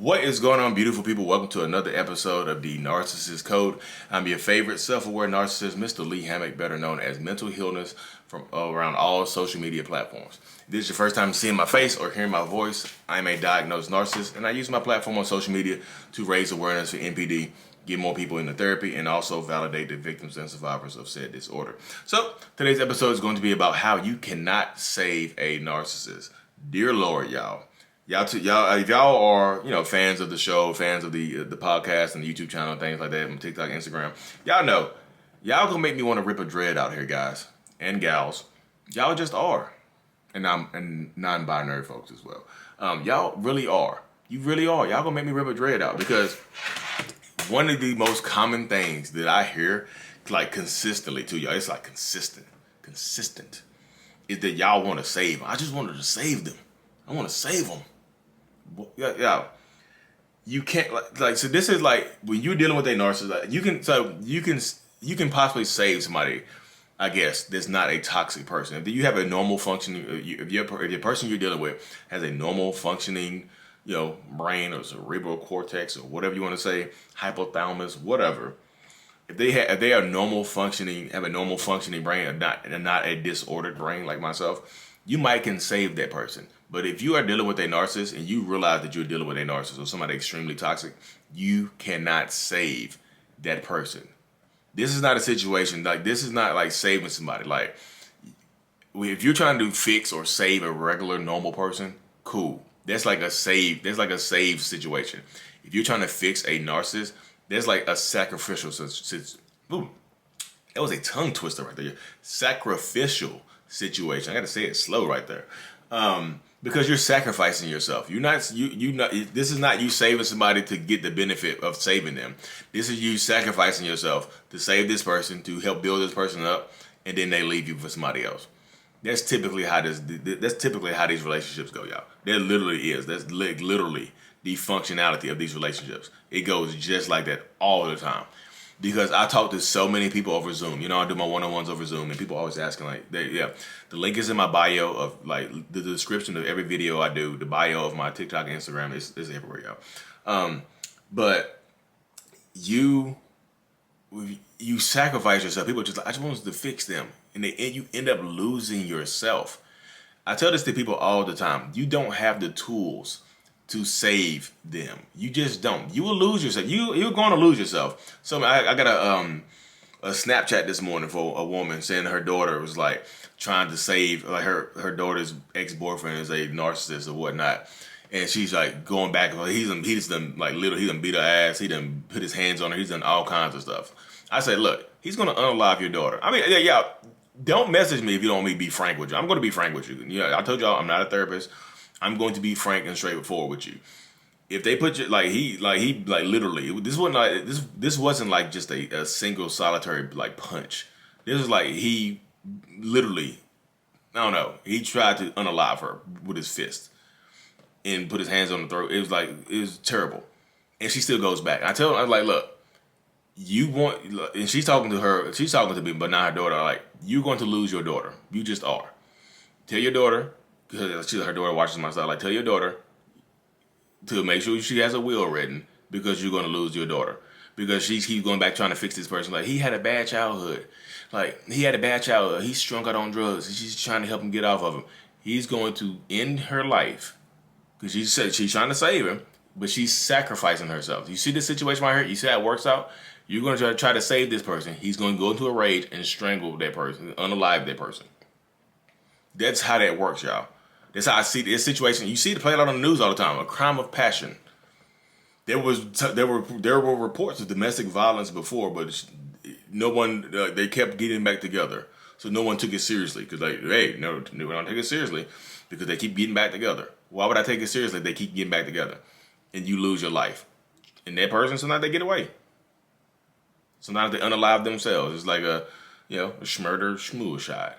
What is going on, beautiful people? Welcome to another episode of the Narcissist Code. I'm your favorite self-aware narcissist, Mr. Lee Hammock, better known as Mental Healness, from around all social media platforms. If this is your first time seeing my face or hearing my voice, I'm a diagnosed narcissist, and I use my platform on social media to raise awareness for NPD, get more people into therapy, and also validate the victims and survivors of said disorder. So today's episode is going to be about how you cannot save a narcissist. Dear Lord, y'all. If y'all are, fans of the show, fans of the podcast and the YouTube channel, things like that, and TikTok, Instagram, y'all know, y'all gonna make me want to rip a dread out here, guys and gals. Y'all just are, and non-binary folks as well. Y'all really are. You really are. Y'all gonna make me rip a dread out because one of the most common things that I hear, like consistently to y'all, it's like consistent, is that y'all want to save them. I just wanted to save them. I want to save them. Yeah, you can't so this is like when you're dealing with a narcissist, you can possibly save somebody, I guess, that's not a toxic person. If you have a normal functioning, if the person you're dealing with has a normal functioning, brain or cerebral cortex or whatever you want to say, hypothalamus, whatever. If they are normal functioning, have a normal functioning brain and not a disordered brain like myself, you might can save that person. But if you are dealing with a narcissist and you realize that you're dealing with a narcissist or somebody extremely toxic, you cannot save that person. This is not a situation, this is not like saving somebody. Like, if you're trying to fix or save a regular normal person, cool. That's like a save situation. If you're trying to fix a narcissist, there's like a sacrificial ooh, that was a tongue twister right there. Sacrificial situation. I got to say it slow right there. Because you're sacrificing yourself. This is not you saving somebody to get the benefit of saving them. This is you sacrificing yourself to save this person, to help build this person up, and then they leave you for somebody else. That's typically how these relationships go, y'all. That literally is. That's literally the functionality of these relationships. It goes just like that all the time. Because I talk to so many people over Zoom. I do my one-on-ones over Zoom, and people always asking, the link is in my bio of, the description of every video I do. The bio of my TikTok and Instagram is everywhere, y'all. But you sacrifice yourself. People are just like, I just want to fix them. And you end up losing yourself. I tell this to people all the time. You don't have the tools to save them. You just don't. You will lose yourself. You're going to lose yourself. So I got a Snapchat this morning for a woman saying her daughter was like trying to save, like her daughter's ex-boyfriend is a narcissist or whatnot, and she's like going back. He done beat her ass. He done put his hands on her. He's done all kinds of stuff. I said, look, he's going to unalive your daughter. I mean, yeah. Don't message me if you don't want me to be frank with you. I'm going to be frank with you. I told y'all I'm not a therapist. I'm going to be frank and straightforward with you. If they put you literally, this wasn't like just a single solitary punch. This was like he literally, I don't know, he tried to unalive her with his fist and put his hands on the throat. It was terrible, and she still goes back. I tell her, I'm like, look, and she's talking to me, but not her daughter. You're going to lose your daughter. You just are. Tell your daughter. Because her daughter watches my side. Tell your daughter to make sure she has a will written, because you're going to lose your daughter. Because she keeps going back trying to fix this person. He had a bad childhood. He's strung out on drugs. And she's trying to help him get off of him. He's going to end her life. Because she's trying to save him, but she's sacrificing herself. You see this situation right here? You see how it works out? You're going to try to save this person. He's going to go into a rage and strangle that person, unalive that person. That's how that works, y'all. That's how I see this situation. You see it play out on the news all the time. A crime of passion. There were reports of domestic violence before, but no one. They kept getting back together, so no one took it seriously. Because we don't take it seriously because they keep getting back together. Why would I take it seriously? They keep getting back together, and you lose your life. And that person, sometimes they get away. Sometimes they unalive themselves. It's like a schmurder schmooshide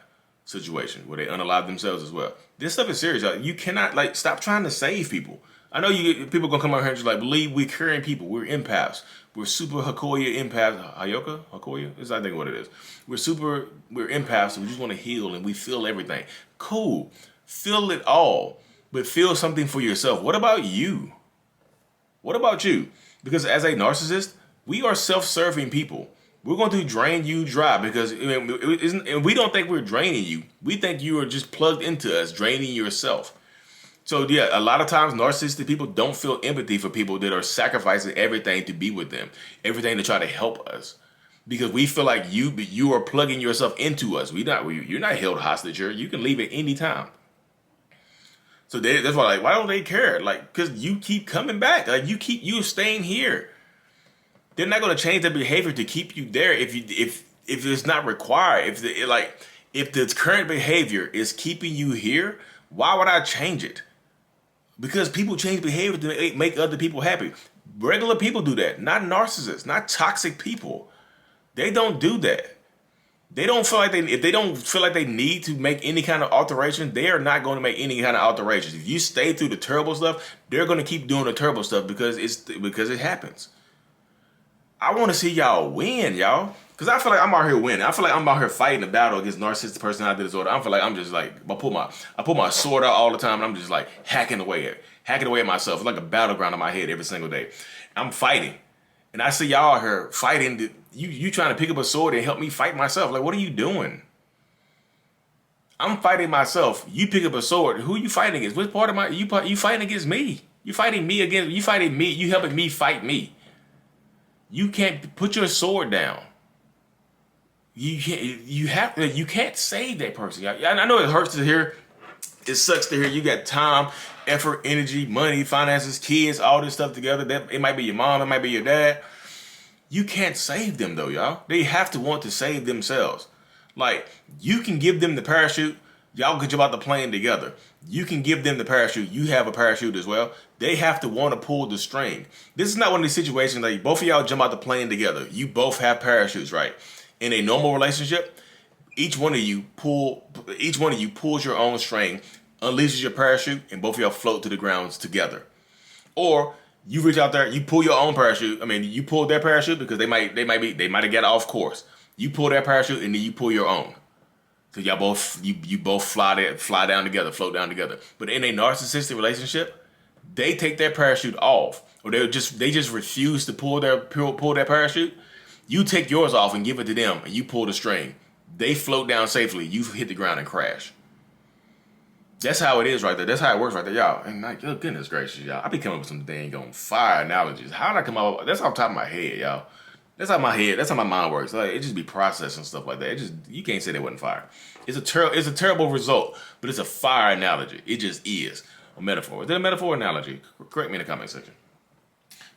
situation where they unalive themselves as well. This stuff is serious. You cannot stop trying to save people. I know people gonna come out here and just believe we're caring people. We're empaths. We're super Hakoya empaths. Hakoya is I think what it is. We're empaths. And we just want to heal and we feel everything. Cool, feel it all, but feel something for yourself. What about you? What about you? Because as a narcissist, we are self-serving people. We're going to drain you dry because and we don't think we're draining you. We think you are just plugged into us, draining yourself. So yeah, a lot of times narcissistic people don't feel empathy for people that are sacrificing everything to be with them, everything to try to help us. Because we feel like you are plugging yourself into us. You're not held hostage here. You can leave at any time. So that's why, like, why don't they care? Like, because you keep coming back. Like, you're staying here. They're not going to change their behavior to keep you there if it's not required. If the current behavior is keeping you here, why would I change it? Because people change behavior to make other people happy. Regular people do that, not narcissists, not toxic people. They don't do that. They don't feel like if they don't feel like they need to make any kind of alteration, they are not going to make any kind of alterations. If you stay through the terrible stuff, they're going to keep doing the terrible stuff because it happens. I want to see y'all win, y'all. Because I feel like I'm out here winning. I feel like I'm out here fighting a battle against narcissistic personality disorder. I feel like I'm just like, I pull my sword out all the time and I'm just like hacking away at myself. It's like a battleground in my head every single day. I'm fighting. And I see y'all out here fighting. You trying to pick up a sword and help me fight myself. Like, what are you doing? I'm fighting myself. You pick up a sword. Who are you fighting against? Which part of you fighting against me? You fighting me. You helping me fight me. You can't put your sword down. You can't save that person. I know it hurts to hear. It sucks to hear you got time, effort, energy, money, finances, kids, all this stuff together. It might be your mom, it might be your dad. You can't save them though, y'all. They have to want to save themselves. Like, you can give them the parachute. Y'all can jump out the plane together. You can give them the parachute. You have a parachute as well. They have to want to pull the string. This is not one of these situations like both of y'all jump out the plane together. You both have parachutes, right? In a normal relationship, each one of you pulls your own string, unleashes your parachute, and both of y'all float to the grounds together. Or you reach out there, you pull your own parachute. I mean, you pull their parachute because they might have got off course. You pull their parachute and then you pull your own. So y'all both you both fly down together, float down together. But in a narcissistic relationship, they take their parachute off, or they just refuse to pull their parachute. You take yours off and give it to them, and you pull the string. They float down safely. You hit the ground and crash. That's how it is right there. That's how it works right there, y'all. And like, oh, goodness gracious, y'all. I be coming up with some dang on fire analogies. How did I come up? That's off the top of my head, y'all. That's how my mind works. Like, it just be processing stuff like that. You can't say that wasn't fire. It's a terrible result, but it's a fire analogy. It just is a metaphor. Is it a metaphor or analogy? Correct me in the comment section.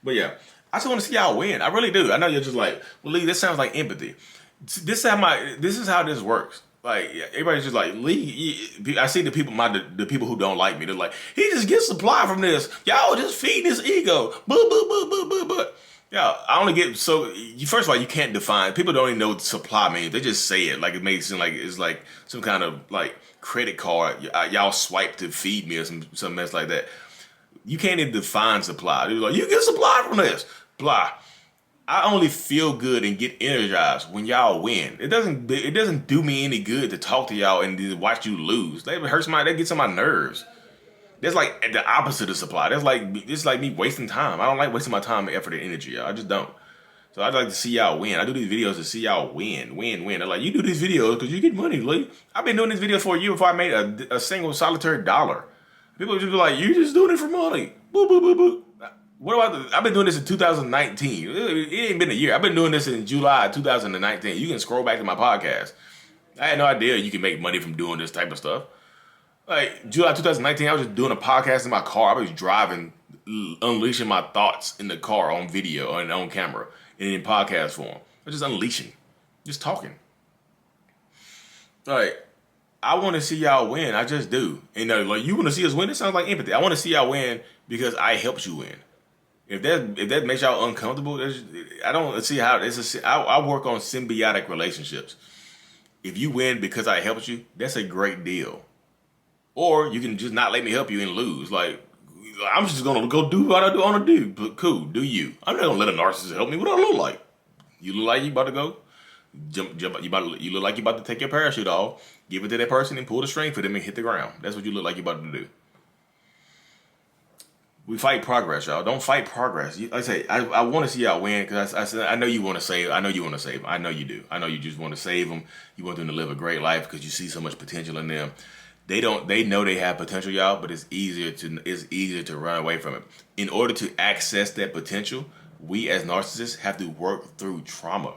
But yeah, I just want to see y'all win. I really do. I know you're just like, well, Lee, this sounds like empathy. This is how this works. Like, everybody's just like, Lee, I see the people who don't like me. They're like, he just gets supply from this. Y'all just feed his ego. But. Yeah, I only get, first of all, you can't define, people don't even know what supply means. They just say it like it makes it seem like it's like some kind of like credit card. Y'all swipe to feed me or some mess like that. You can't even define supply. They're like, you get supply from this. Blah. I only feel good and get energized when y'all win. It doesn't do me any good to talk to y'all and to watch you lose. That gets on my nerves. That's like the opposite of supply. It's like me wasting time. I don't like wasting my time, effort, and energy, y'all. I just don't. So I'd like to see y'all win. I do these videos to see y'all win. They're like, you do these videos because you get money, Lee. I've been doing these videos for a year before I made a single solitary dollar. People just be like, you just doing it for money. Boo, boo, boo, boo. I've been doing this in 2019. It ain't been a year. I've been doing this in July 2019. You can scroll back to my podcast. I had no idea you can make money from doing this type of stuff. Like, July 2019, I was just doing a podcast in my car. I was driving, unleashing my thoughts in the car on video and on camera and in podcast form. I was just unleashing, just talking. Like, I want to see y'all win. I just do. And like, you want to see us win? It sounds like empathy. I want to see y'all win because I helped you win. If that makes y'all uncomfortable, I don't see how. I work on symbiotic relationships. If you win because I helped you, that's a great deal. Or you can just not let me help you and lose. Like, I'm just going to go do what I want to do. But cool, do you. I'm not going to let a narcissist help me. What do I look like? You look like you about to go jump. You look like you about to take your parachute off, give it to that person and pull the string for them and hit the ground. That's what you look like you about to do. We fight progress, y'all. Don't fight progress. Like I say, I want to see y'all win because I know you want to save. I know you want to save them. I know you do. I know you just want to save them. You want them to live a great life because you see so much potential in them. They know they have potential, y'all, but it's easier to run away from it. In order to access that potential, we as narcissists have to work through trauma.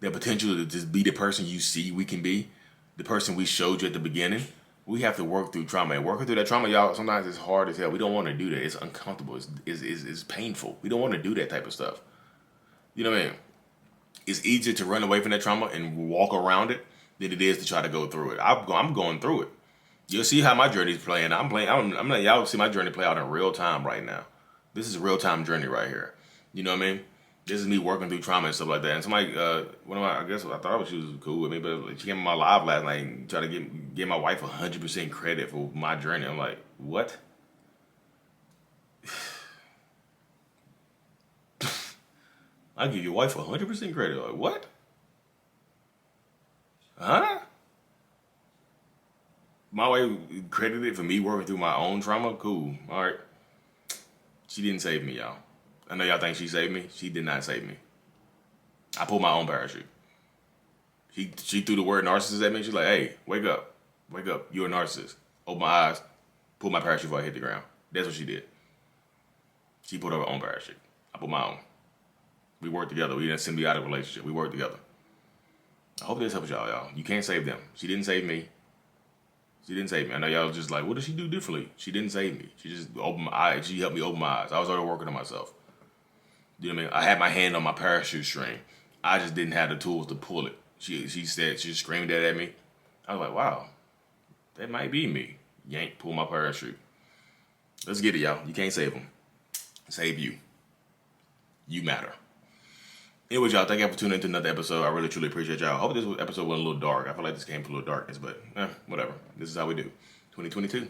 The potential to just be the person you see we can be, the person we showed you at the beginning. We have to work through trauma, and working through that trauma, y'all, sometimes it's hard as hell. We don't want to do that. It's uncomfortable. It's painful. We don't want to do that type of stuff. You know what I mean? It's easier to run away from that trauma and walk around it than it is to try to go through it. I'm going through it. You'll see how my journey is playing. I'm letting y'all see my journey play out in real time right now. This is a real time journey right here. You know what I mean? This is me working through trauma and stuff like that. And somebody, I guess I thought she was cool with me, but she came on my live last night and tried to give my wife 100% credit for my journey. I'm like, what? I give your wife 100% credit. Like, what? Huh? My wife credited for me working through my own trauma? Cool. All right. She didn't save me, y'all. I know y'all think she saved me. She did not save me. I pulled my own parachute. She threw the word narcissist at me. She's like, hey, wake up. Wake up. You're a narcissist. Open my eyes. Pull my parachute before I hit the ground. That's what she did. She pulled her own parachute. I pulled my own. We worked together. We in a symbiotic relationship. We worked together. I hope this helps y'all. You can't save them. She didn't save me. She didn't save me. I know y'all just like, what did she do differently? She didn't save me. She just opened my eyes. She helped me open my eyes. I was already working on myself. You know what I mean? I had my hand on my parachute string. I just didn't have the tools to pull it. She screamed that at me. I was like, wow, that might be me. Yank, pull my parachute. Let's get it, y'all. You can't save them. Save you. You matter. Anyways, y'all, thank y'all for tuning into another episode. I really, truly appreciate y'all. I hope this episode went a little dark. I feel like this came from a little darkness, but whatever. This is how we do. 2022.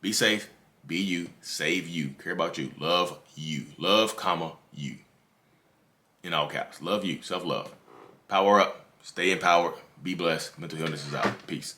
Be safe. Be you. Save you. Care about you. Love you. Love, comma, you. In all caps. Love you. Self-love. Power up. Stay empowered. Be blessed. Mental illness is out. Peace.